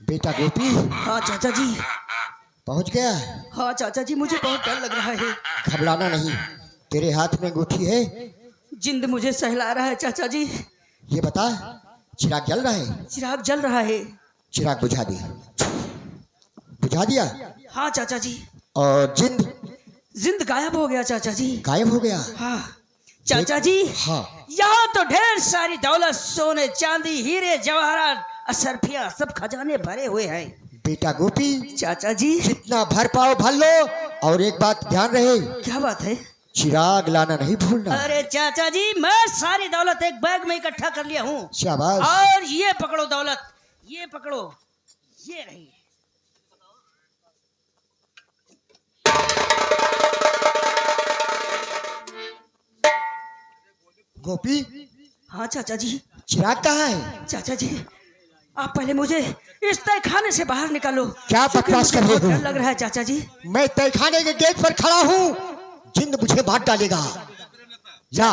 बेटा गोपी। हाँ चाचा जी। पहुंच गया? हाँ चाचा जी, मुझे बहुत डर लग रहा है। घबराना नहीं, तेरे हाथ में अंगूठी है। जिंद मुझे सहला रहा है चाचा जी। ये बता, चिराग जल रहा है? चिराग जल रहा है। चिराग बुझा दे। बुझा दिया? हाँ चाचा जी। और जिंद? जिंद गायब हो गया चाचा जी। गायब हो गया? हाँ चाचा जी। हाँ। यहाँ तो ढेर सारी दौलत, सोने चांदी, हीरे जवाहरात, असरफिया, सब खजाने भरे हुए हैं। बेटा गोपी, चाचा जी। जितना भर पाओ भर लो, और एक बात ध्यान रहे। क्या बात है? चिराग लाना नहीं भूलना। अरे चाचा जी, मैं सारी दौलत एक बैग में इकट्ठा कर लिया हूँ। शाबाश। और ये पकड़ो दौलत, ये पकड़ो, ये रही। गोपी। हाँ चाचा जी। चिराग कहाँ है? चाचा जी, आप पहले मुझे इस तहखाने से बाहर निकालो। क्या बकवास कर रहे हो? डर लग रहा है चाचा जी। मैं तहखाने के गेट पर खड़ा हूँ, जिंद मुझे मार डालेगा। ला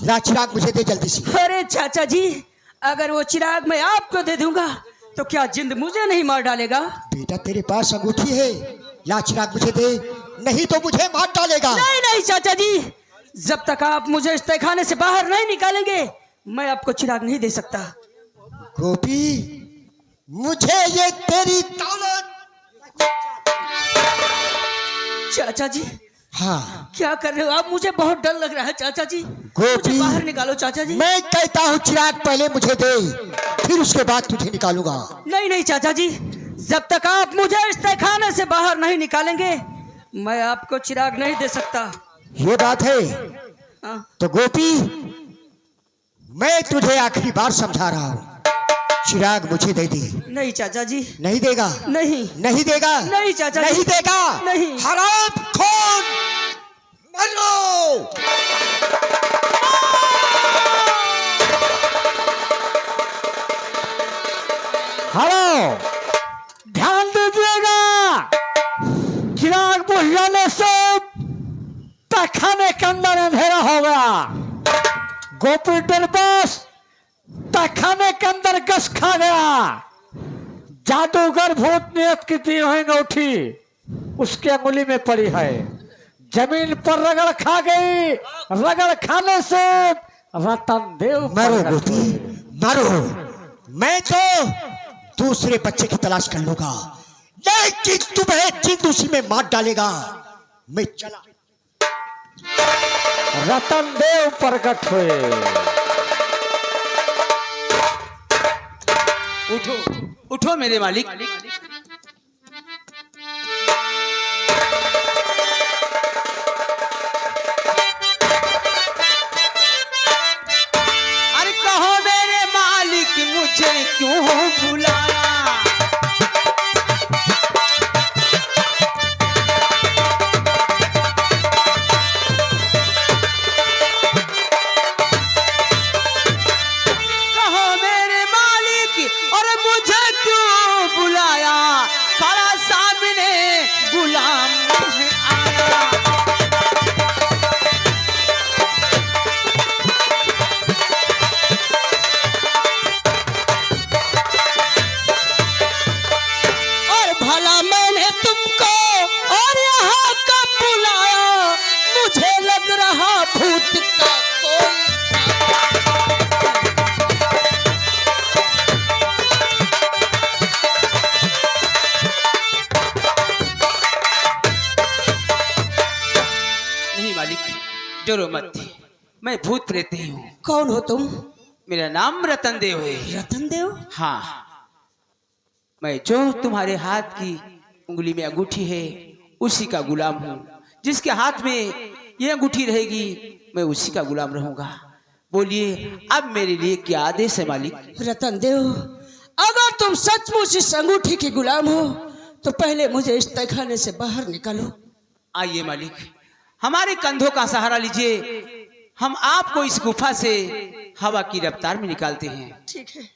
ला चिराग मुझे दे जल्दी से। अरे चाचा जी, अगर वो चिराग मैं आपको दे दूंगा तो क्या जिंद मुझे नहीं मार डालेगा? बेटा तेरे पास अंगूठी है, ला चिराग मुझे दे, नहीं तो मुझे मार डालेगा। नहीं नहीं चाचा जी, जब तक आप मुझे इस तहखाने से बाहर नहीं निकालेंगे, मैं आपको चिराग नहीं दे सकता। गोपी, मुझे ये तेरी दौलत। चाचा जी। हाँ। क्या कर रहे हो आप? मुझे बहुत डर लग रहा है चाचा जी। गोपी, मुझे बाहर निकालो चाचा जी। मैं कहता हूँ चिराग पहले मुझे दे, फिर उसके बाद तुझे निकालूंगा। नहीं नहीं चाचा जी, जब तक आप मुझे इस तहखाने से बाहर नहीं निकालेंगे, मैं आपको चिराग नहीं दे सकता। ये बात है? हाँ। तो गोपी, मैं तुझे आखिरी बार समझा रहा हूँ, चिराग मुझे दे दे। नहीं चाचा जी। नहीं देगा? नहीं। नहीं देगा? नहीं चाचा जी। नहीं देगा? नहीं। हराम खोर, मरो। हेलो, ध्यान दीजिएगा, चिराग बुझ जाने से तहखाने के अंदर अंधेरा हो गया। गोपी डरबस तहखाने के अंदर गस खा गया। जादूगर भूत नियत की दी हुई अंगूठी उसके अंगुली में पड़ी है, जमीन पर रगड़ खा गई। रगड़ खाने से रतन देव मरो गोपी, मरो। मैं तो दूसरे बच्चे की तलाश कर लूंगा, लेकिन तुम्हें जिंद उसी में मार डालेगा। मैं चला। रतन देव प्रकट हुए। उठो उठो मेरे मालिक। अरे कहो मेरे मालिक, मुझे क्यों बुलाया? कहो मेरे मालिक, और मुझे क्यों बुलाया? खड़ा सामने गुलाम है आया। और भला मैंने तुमको और यहाँ कब बुलाया? मुझे लग रहा भूत का कोई नहीं मालिक, डरो मत, मैं भूत प्रेत नहीं हूँ। कौन हो तुम? मेरा नाम रतन देव है। रतन देव? हाँ, मैं जो तुम्हारे हाथ की उंगली में अंगूठी है उसी का गुलाम हूँ। जिसके हाथ में ये अंगूठी रहेगी मैं उसी का गुलाम रहूंगा। बोलिए अब मेरे लिए क्या आदेश है मालिक? रतन देव, अगर तुम सचमुच इस अंगूठी के गुलाम हो तो पहले मुझे इस तहखाने से बाहर निकालो। आइए मालिक, हमारे कंधों का सहारा लीजिए, हम आपको इस गुफा से हवा की रफ्तार में निकालते हैं। ठीक है।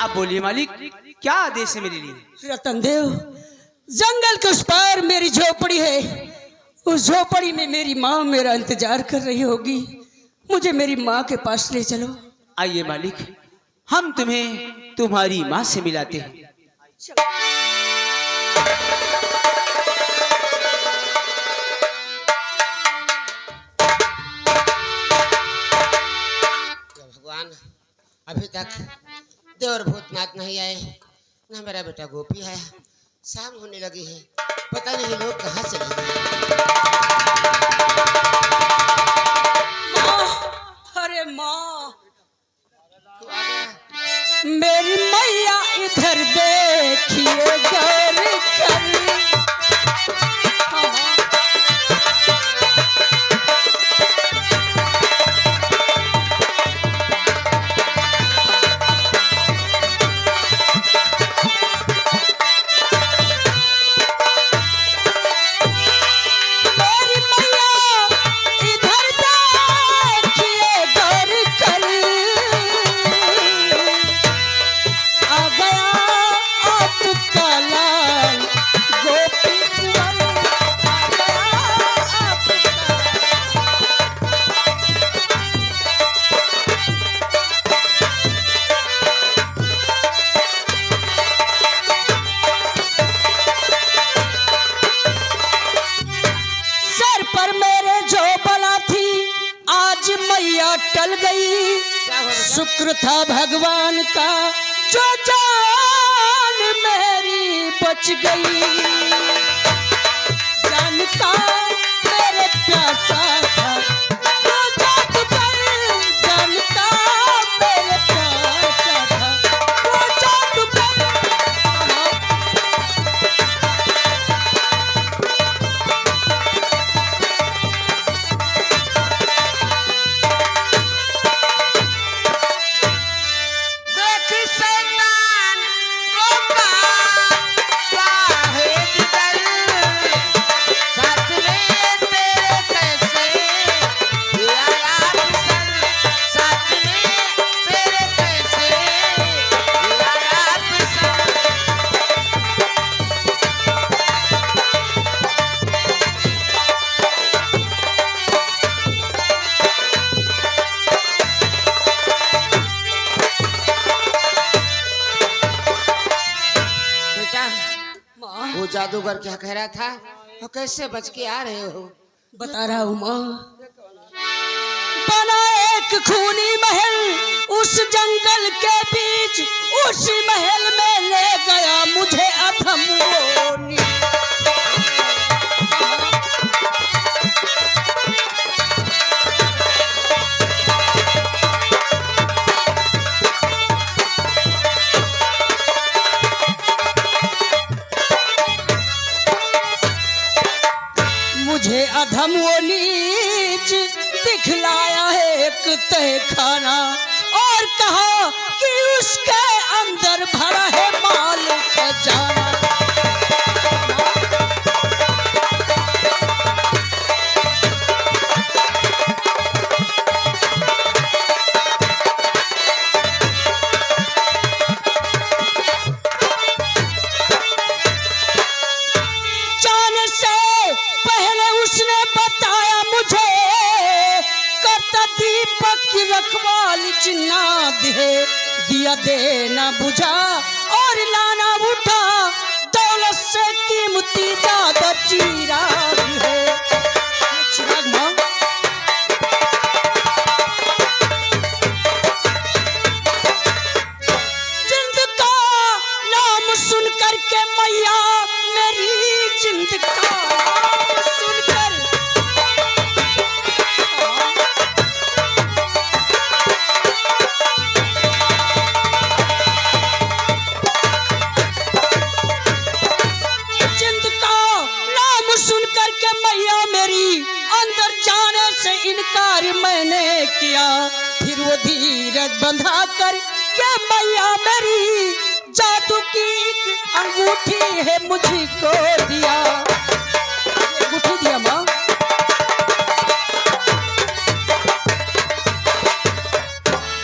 अब बोलिए मालिक, क्या आदेश है मेरे लिए? रतन देव, जंगल के उस पार मेरी झोपड़ी है, उस झोपड़ी में मेरी माँ मेरा इंतजार कर रही होगी। मुझे मेरी माँ के पास ले चलो। आइए मालिक, हम तुम्हें तुम्हारी माँ से मिलाते हैं। भगवान, अभी तक देवर भूतनाथ नहीं आए, ना मेरा बेटा गोपी है। शाम होने लगी है, पता नहीं लोग कहाँ चले गए। अरे माँ, तू आ गया? मेरी मैया इधर देखिए गौर कर। टल गई, शुक्र था भगवान का जो जान मेरी बच गई। जान का मेरे प्यासा था वो जाग गई, जान का मेरे प्यासा था वो जाग गई। वो जादूगर क्या कह रहा था और कैसे बच के आ रहे हो? बता रहा हूँ माँ। बना एक खूनी महल उस जंगल के बीच, उस महल में ले गया मुझे अधम वो नीच। मुझे अधम वो नीच दिखलाया है एक तहखाना और कहा कि उसके अंदर भरा है माल खजाना। जाने से पहले उसने बताया मुझे करता दीपक की रखवाली जिन्नात है, दिया देना बुझा और लाना उठा, दौलत से कीमती ज्यादा चिराग है। चिराग माँ, जिंद का नाम सुन करके मैया मेरी, जिंद का नाम सुनकर जिंद का नाम सुन करके मैया मेरी, अंदर जाने से इनकार मैंने किया। फिर वो धीरज बंधा कर के मैया मेरी, जादू की एक अंगूठी है मुझको दिया। अंगूठी दिया माँ।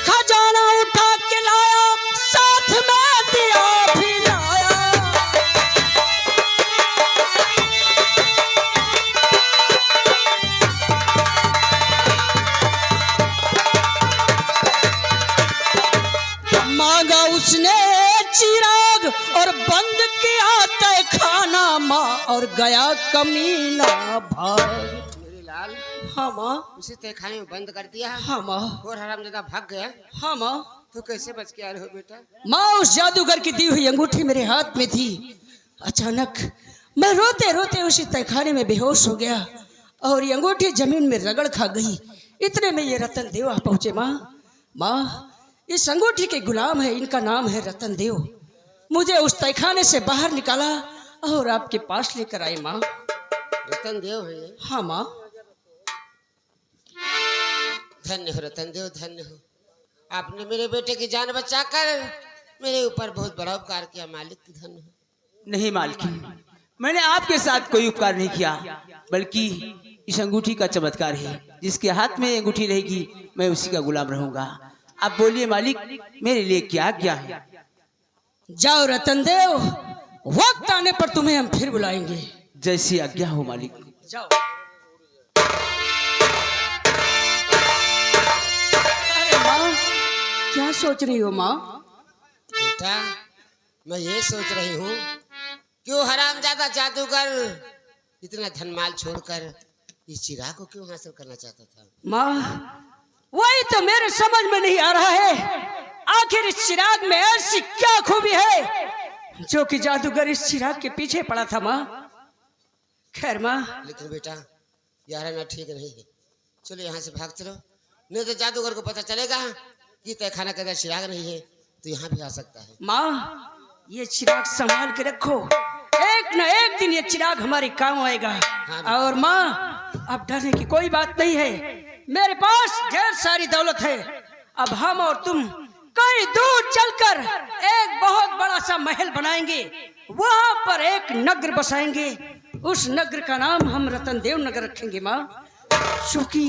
खजाना उठा के लाया, साथ में दिया भी लाया। और गया कमीना भाग। मेरे लाल हाँ माँ। उसी तहखाने में बंद कर दिया हाँ माँ। और हरामजादा भाग गया। हाँ माँ। तो कैसे बच के आ रहे हो बेटा? माँ उस जादूगर की दी हुई अंगूठी मेरे हाथ में थी। अचानक मैं रोते रोते उसी तहखाने में बेहोश हो गया और ये अंगूठी जमीन में रगड़ खा गई। इतने में ये रतन देव आ पहुंचे। माँ माँ इस अंगूठी के गुलाम है, इनका नाम है रतन देव। मुझे उस तहखाने से बाहर निकाला और आपके पास लेकर आए। माँ रतन देव है ये? हाँ माँ। धन्य हो रतन देव, धन्य हो। आपने मेरे बेटे की जान बचाकर मेरे ऊपर बहुत बड़ा उपकार किया। मालिक की धन्य हो। नहीं मालकिन, मैंने आपके साथ कोई उपकार नहीं किया, बल्कि इस अंगूठी का चमत्कार है। जिसके हाथ में अंगूठी रहेगी मैं उसी का गुलाम रहूंगा। आप बोलिए मालिक, मेरे लिए क्या आज्ञा है? जाओ रतन देव, वक्त आने पर तुम्हें हम फिर बुलाएंगे। जैसी आज्ञा हो मालिक। जाओ। अरे माँ, क्या सोच रही हो माँ? बेटा मैं ये सोच रही हूँ क्यों हरामजादा जादूगर इतना धनमाल छोड़कर इस चिराग को क्यों हासिल करना चाहता था? माँ वही तो मेरे समझ में नहीं आ रहा है। आखिर इस चिराग में ऐसी क्या खूबी है जो कि जादूगर इस चिराग के पीछे पड़ा था। माँ खैर माँ। लेकिन बेटा यार ना ठीक नहीं है। चलो यहाँ से भाग चलो, नहीं तो जादूगर को पता चलेगा कि तहखाना के अंदर चिराग नहीं है तो यहाँ भी आ सकता है। माँ ये चिराग संभाल के रखो, एक न एक दिन ये चिराग हमारे काम आएगा। और माँ अब डरने की कोई बात नहीं है, मेरे पास ढेर सारी दौलत है। अब हम और तुम कहीं दूर चलकर एक बहुत बड़ा सा महल बनाएंगे, वहां पर एक नगर बसाएंगे। उस नगर का नाम हम रतन देव नगर रखेंगे। माँ क्योंकि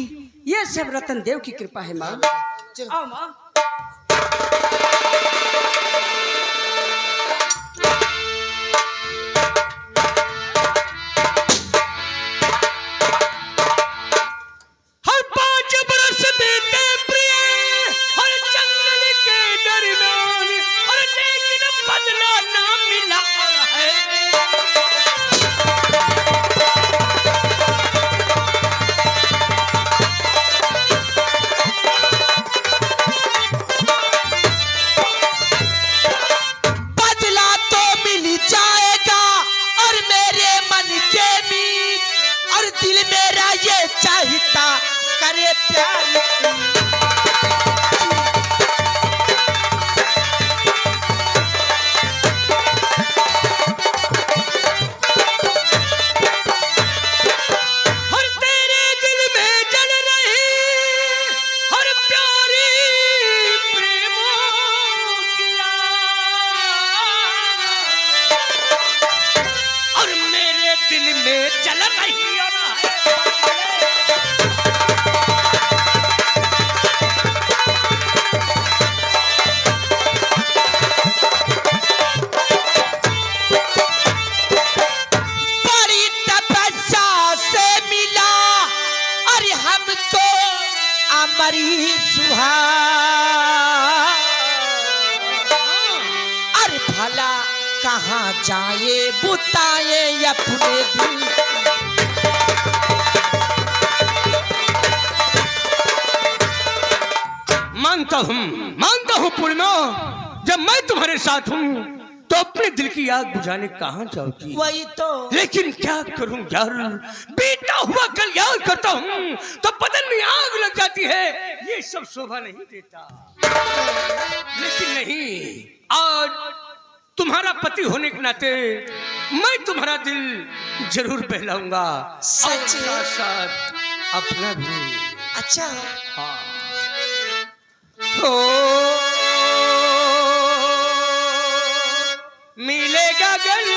ये सब रतन देव की कृपा है। माँ आओ माँ। चाहता करे प्यार हर तेरे दिल में जल रही हर प्यारी प्रेमों की और मेरे दिल में जल रही मरी सुहा अरे भला कहाँ जाए बुताए अपने दिल। मानता हूँ पूर्णिमा, जब मैं तुम्हारे साथ हूँ तो अपने दिल की आग बुझाने कहाँ जाओगी? वही तो। लेकिन क्या करूं यार, बेटा हुआ कल याद करता हूँ तो बदन में आग लग जाती है। ये सब शोभा नहीं देता। लेकिन नहीं, आज तुम्हारा पति होने के नाते मैं तुम्हारा दिल जरूर बहलाऊंगा। सच है? साथ अपना भी। अच्छा हाँ। मिलेगा गल